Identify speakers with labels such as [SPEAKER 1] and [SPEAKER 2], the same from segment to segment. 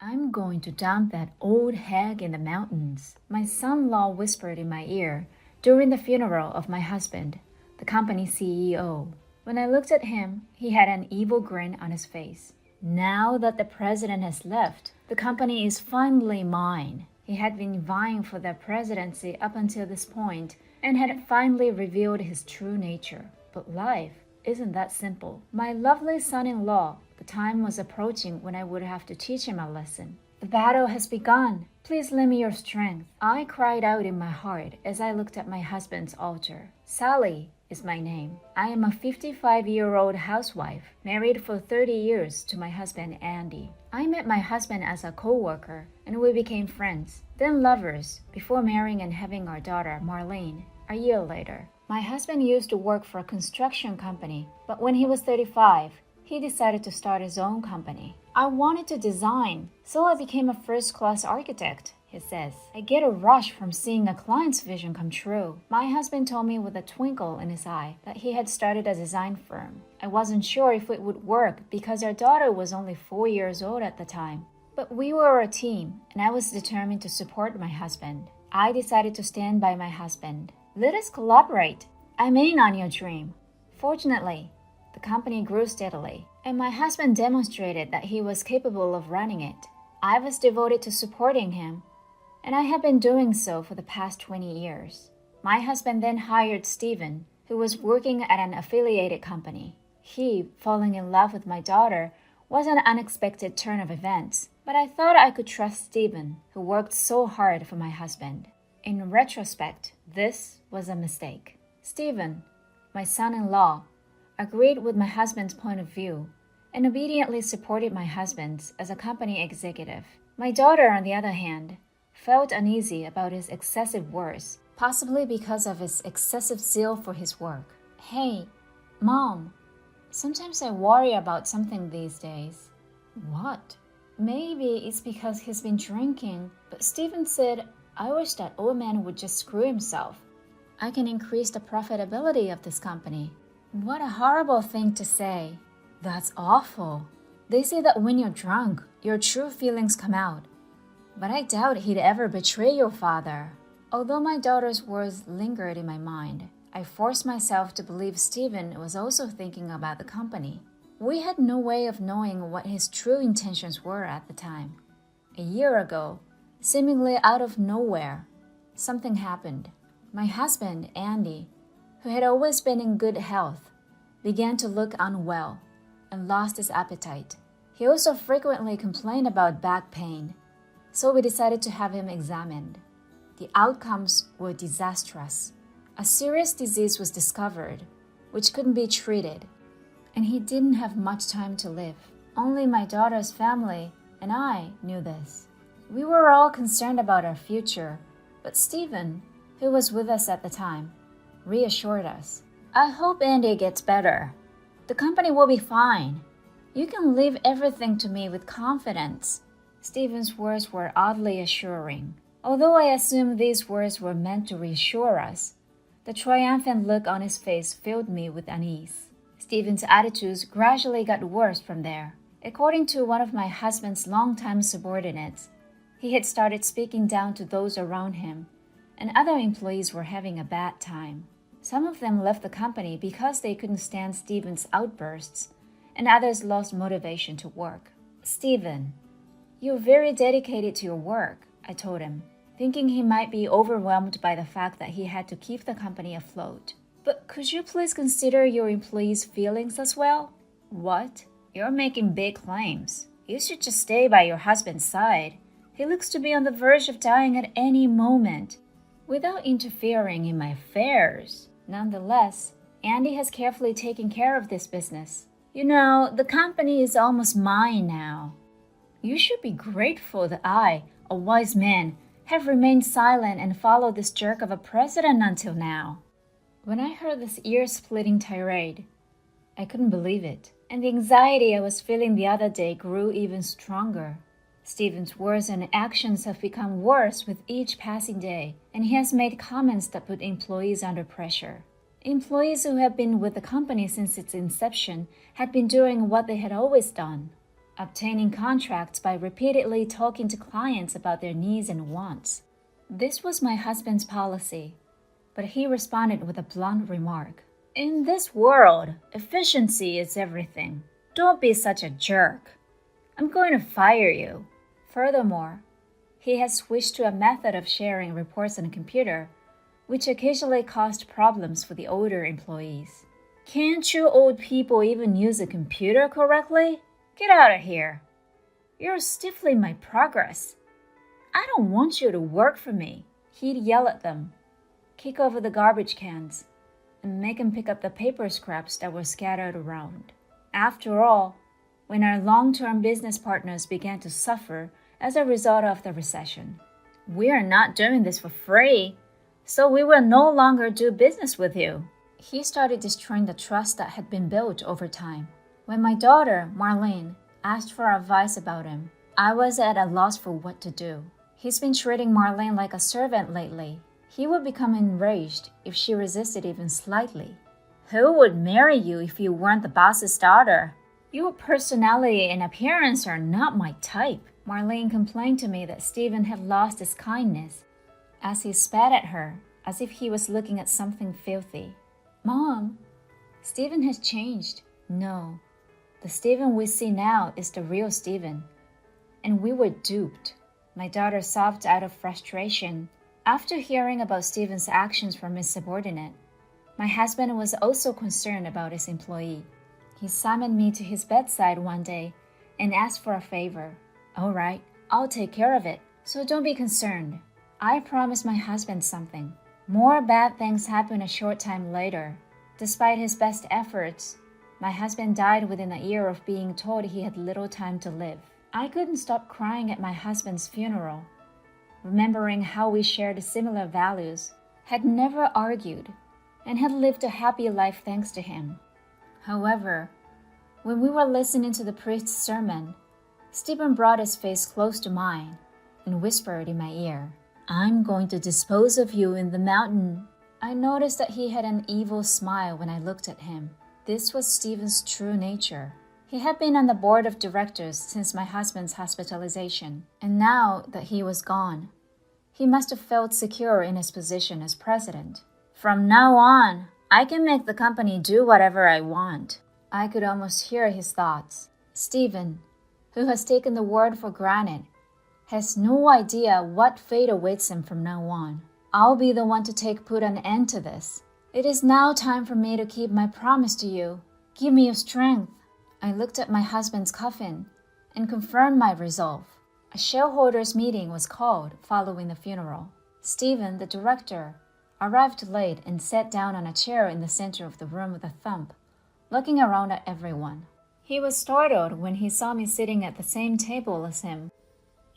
[SPEAKER 1] "I'm going to dump that old hag in the mountains," my son-in-law whispered in my ear during the funeral of my husband, the company CEO. When I looked at him, he had an evil grin on his face. Now that the president has left, the company is finally mine. He had been vying for the presidency up until this point and had finally revealed his true nature. But life isn't that simple. My lovely son-in-law, the time was approaching when I would have to teach him a lesson. "The battle has begun. Please lend me your strength," I cried out in my heart as I looked at my husband's altar. Sally is my name. I am a 55-year-old housewife, married for 30 years to my husband Andy. I met my husband as a co-worker, and we became friends, then lovers, before marrying and having our daughter, Marlene, a year later. My husband used to work for a construction company, but when he was 35, he decided to start his own company. "I wanted to design, so I became a first-class architect," he says. "I get a rush from seeing a client's vision come true." My husband told me with a twinkle in his eye that he had started a design firm. I wasn't sure if it would work because our daughter was only 4 years old at the time. But we were a team, and I was determined to support my husband. I decided to stand by my husband. "Let us collaborate. I'm in on your dream." Fortunately, the company grew steadily, and my husband demonstrated that he was capable of running it. I was devoted to supporting him, and I have been doing so for the past 20 years. My husband then hired Stephen, who was working at an affiliated company. He, falling in love with my daughter, was an unexpected turn of events, but I thought I could trust Stephen, who worked so hard for my husband. In retrospect, this was a mistake. Stephen, my son-in-law, agreed with my husband's point of view and obediently supported my husband's as a company executive. My daughter, on the other hand, felt uneasy about his excessive words, possibly because of his excessive zeal for his work. "Hey, Mom, sometimes I worry about something these days." "What?" "Maybe it's because he's been drinking, but Stephen said, I wish that old man would just screw himself. I can increase the profitability of this company." What a horrible thing to say. That's awful. They say that when you're drunk, your true feelings come out. But I doubt he'd ever betray your father. Although my daughter's words lingered in my mind, I forced myself to believe Stephen was also thinking about the company. We had no way of knowing what his true intentions were at the time. A year ago, seemingly out of nowhere, something happened. My husband, Andy, who had always been in good health, began to look unwell and lost his appetite. He also frequently complained about back pain, so we decided to have him examined. The outcomes were disastrous. A serious disease was discovered, which couldn't be treated, and he didn't have much time to live. Only my daughter's family and I knew this. We were all concerned about our future, but Stephen, who was with us at the time, reassured us. "I hope Andy gets better. The company will be fine. You can leave everything to me with confidence." Stephen's words were oddly assuring. Although I assume these words were meant to reassure us, the triumphant look on his face filled me with unease. Stephen's attitudes gradually got worse from there. According to one of my husband's longtime subordinates, he had started speaking down to those around him, and other employees were having a bad time. Some of them left the company because they couldn't stand Stephen's outbursts, and others lost motivation to work. "Stephen, you're very dedicated to your work," I told him, thinking he might be overwhelmed by the fact that he had to keep the company afloat. "But could you please consider your employees' feelings as well?" "What? You're making big claims. You should just stay by your husband's side. He looks to be on the verge of dying at any moment, without interfering in my affairs." Nonetheless, Andy has carefully taken care of this business. "You know, the company is almost mine now. You should be grateful that I, a wise man, have remained silent and followed this jerk of a president until now." When I heard this ear-splitting tirade, I couldn't believe it, and the anxiety I was feeling the other day grew even stronger. Stephen's words and actions have become worse with each passing day, and he has made comments that put employees under pressure. Employees who have been with the company since its inception had been doing what they had always done. obtaining contracts by repeatedly talking to clients about their needs and wants. This was my husband's policy, but he responded with a blunt remark. In this world, efficiency is everything. Don't be such a jerk. I'm going to fire you. Furthermore, he had switched to a method of sharing reports on a computer, which occasionally caused problems for the older employees. Can't you old people even use a computer correctly? Get out of here. You're stifling my progress. I don't want you to work for me. He'd yell at them, kick over the garbage cans, and make them pick up the paper scraps that were scattered around. After all, when our long-term business partners began to suffer as a result of the recession, we are not doing this for free, so we will no longer do business with you. He started destroying the trust that had been built over time. When my daughter, Marlene, asked for advice about him, I was at a loss for what to do. He's been treating Marlene like a servant lately. He would become enraged if she resisted even slightly. Who would marry you if you weren't the boss's daughter? Your personality and appearance are not my type. Marlene complained to me that Stephen had lost his kindness as he spat at her as if he was looking at something filthy. Mom, Stephen has changed. No, the Stephen we see now is the real Stephen. And we were duped. My daughter sobbed out of frustration. After hearing about Stephen's actions from his subordinate, my husband was also concerned about his employee. He summoned me to his bedside one day and asked for a favor. All right, I'll take care of it, so don't be concerned. I promised my husband something. More bad things happened a short time later. Despite his best efforts, my husband died within a year of being told he had little time to live. I couldn't stop crying at my husband's funeral, remembering how we shared similar values, had never argued, and had lived a happy life thanks to him. However, when we were listening to the priest's sermon, Stephen brought his face close to mine and whispered in my ear, I'm going to dispose of you in the mountain. I noticed that he had an evil smile when I looked at him. This was Stephen's true nature. He had been on the board of directors since my husband's hospitalization, and now that he was gone, he must have felt secure in his position as president. From now on, I can make the company do whatever I want. I could almost hear his thoughts. Stephen, who has taken the word for granted, has no idea what fate awaits him from now on. I'll be the one to put an end to this. It is now time for me to keep my promise to you. Give me your strength. I looked at my husband's coffin and confirmed my resolve. A shareholders' meeting was called following the funeral. Stephen, the director, arrived late and sat down on a chair in the center of the room with a thump, looking around at everyone. He was startled when he saw me sitting at the same table as him,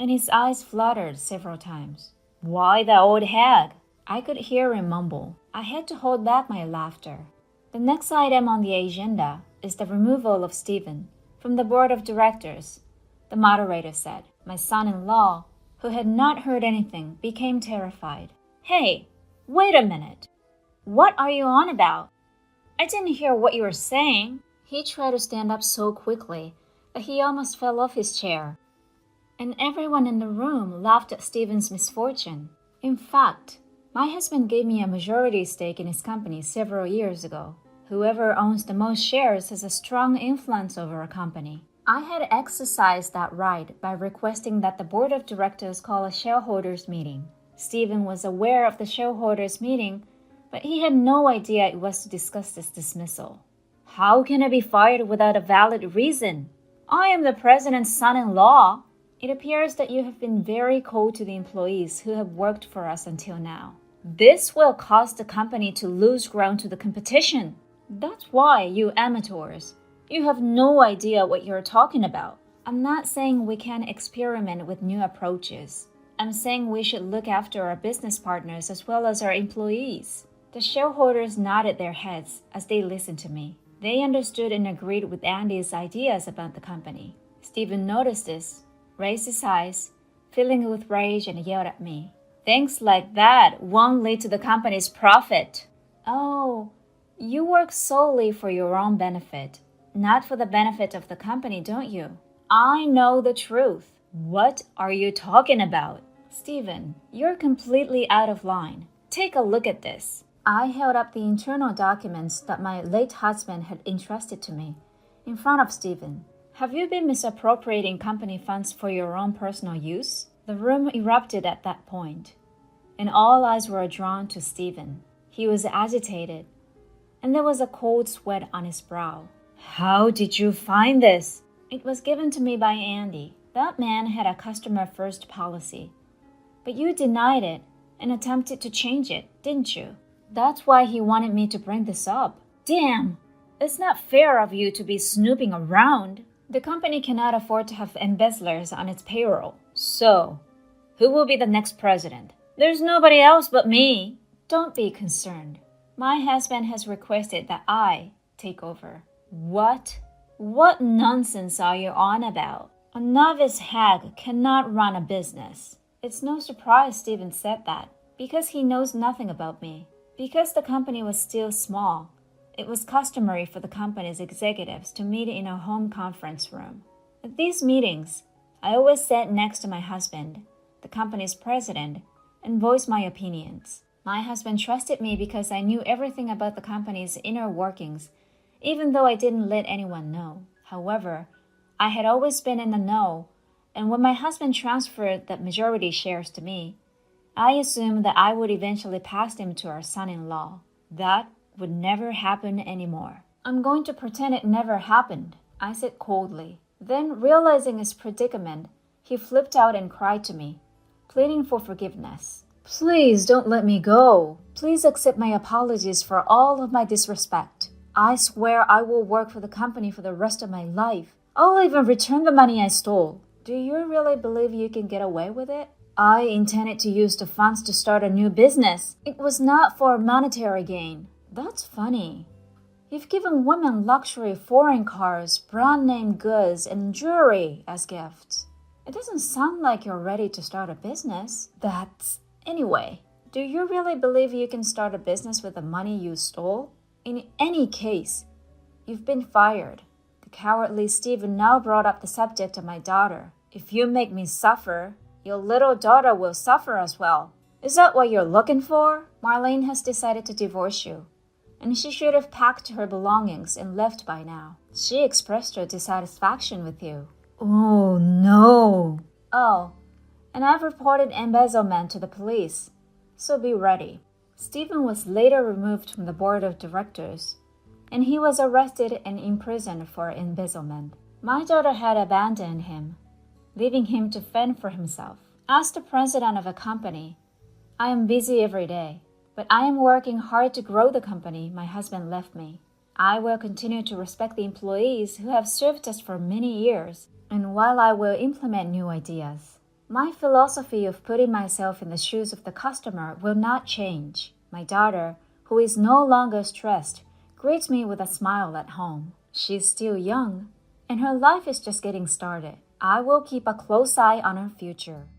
[SPEAKER 1] and his eyes fluttered several times. Why the old hag? I could hear him mumble. I had to hold back my laughter. The next item on the agenda is the removal of Stephen from the board of directors, the moderator said. My son-in-law, who had not heard anything, became terrified. Hey, wait a minute. What are you on about? I didn't hear what you were saying. He tried to stand up so quickly that he almost fell off his chair, and everyone in the room laughed at Stephen's misfortune. In fact, my husband gave me a majority stake in his company several years ago. Whoever owns the most shares has a strong influence over a company. I had exercised that right by requesting that the board of directors call a shareholders meeting. Stephen was aware of the shareholders meeting, but he had no idea it was to discuss this dismissal. How can I be fired without a valid reason? I am the president's son-in-law. It appears that you have been very cold to the employees who have worked for us until now. This will cause the company to lose ground to the competition. That's why, you amateurs, you have no idea what you're talking about. I'm not saying we can't experiment with new approaches. I'm saying we should look after our business partners as well as our employees. The shareholders nodded their heads as they listened to me. They understood and agreed with Andy's ideas about the company. Stephen noticed this, raised his eyes, filling with rage, and yelled at me. Things like that won't lead to the company's profit. Oh, you work solely for your own benefit, not for the benefit of the company, don't you? I know the truth. What are you talking about? Stephen, you're completely out of line. Take a look at this. I held up the internal documents that my late husband had entrusted to me in front of Stephen. Have you been misappropriating company funds for your own personal use? The room erupted at that point, and all eyes were drawn to Stephen. He was agitated, and there was a cold sweat on his brow. How did you find this? It was given to me by Andy. That man had a customer-first policy. But you denied it and attempted to change it, didn't you? That's why he wanted me to bring this up. Damn! It's not fair of you to be snooping around. The company cannot afford to have embezzlers on its payroll. So, who will be the next president? There's nobody else but me. Don't be concerned. My husband has requested that I take over. What? What nonsense are you on about? A novice hag cannot run a business. It's no surprise Stephen said that, because he knows nothing about me. Because the company was still small, it was customary for the company's executives to meet in a home conference room. At these meetings, I always sat next to my husband, the company's president, and voiced my opinions. My husband trusted me because I knew everything about the company's inner workings, even though I didn't let anyone know. However, I had always been in the know, and when my husband transferred the majority shares to me, I assumed that I would eventually pass them to our son-in-law. That would never happen anymore. I'm going to pretend it never happened, I said coldly. Then, realizing his predicament, he flipped out and cried to me, pleading for forgiveness. Please don't let me go. Please accept my apologies for all of my disrespect. I swear I will work for the company for the rest of my life. I'll even return the money I stole. Do you really believe you can get away with it? I intended to use the funds to start a new business. It was not for monetary gain. That's funny. You've given women luxury foreign cars, brand-name goods, and jewelry as gifts. It doesn't sound like you're ready to start a business. Anyway, do you really believe you can start a business with the money you stole? In any case, you've been fired. The cowardly Stephen now brought up the subject of my daughter. If you make me suffer, your little daughter will suffer as well. Is that what you're looking for? Marlene has decided to divorce you, and she should have packed her belongings and left by now. She expressed her dissatisfaction with you. Oh, no. Oh, and I've reported embezzlement to the police, so be ready. Stephen was later removed from the board of directors, and he was arrested and imprisoned for embezzlement. My daughter had abandoned him, leaving him to fend for himself. As the president of a company, I am busy every day, but I am working hard to grow the company my husband left me. I will continue to respect the employees who have served us for many years, and while I will implement new ideas, my philosophy of putting myself in the shoes of the customer will not change. My daughter, who is no longer stressed, greets me with a smile at home. She's still young, and her life is just getting started. I will keep a close eye on her future.